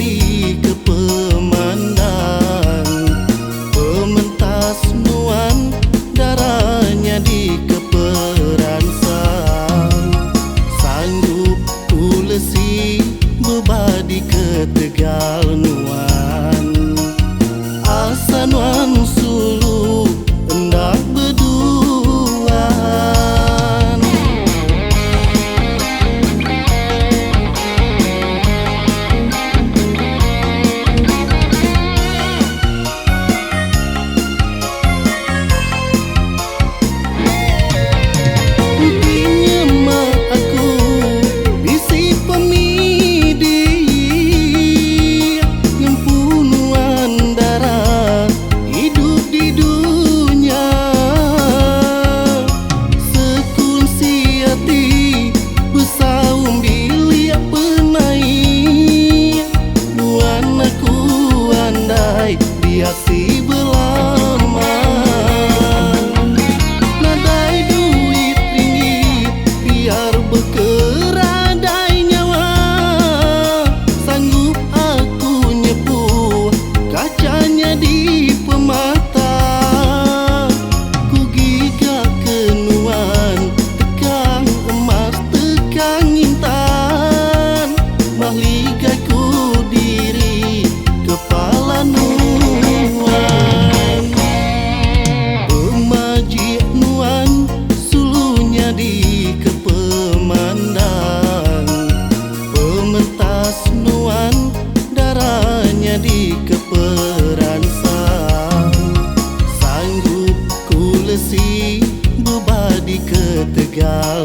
di kepemandang, pementas nuan darahnya di keperansang. Sanggup tulesi bebadi ke Tegal nuan, asa nuan sulu hendak berduaan. Pinyemak aku bisi pemidi nyempunuan darah hidup di dunia. Sekun siati besaum bilia penai, nuan aku andai biasi belama. Nadai duit ringgit biar berkeradai nyawa, sanggup aku nyepuh kacanya di pemata. Ku gigak kenuan tekang emas tekang intan, mahligai ku diri kepala nuan. Pemaji nuan sulunya di kepemandang, pementas nuan darahnya di keperansang. Sanggup ku lesi bebadi ke Tegal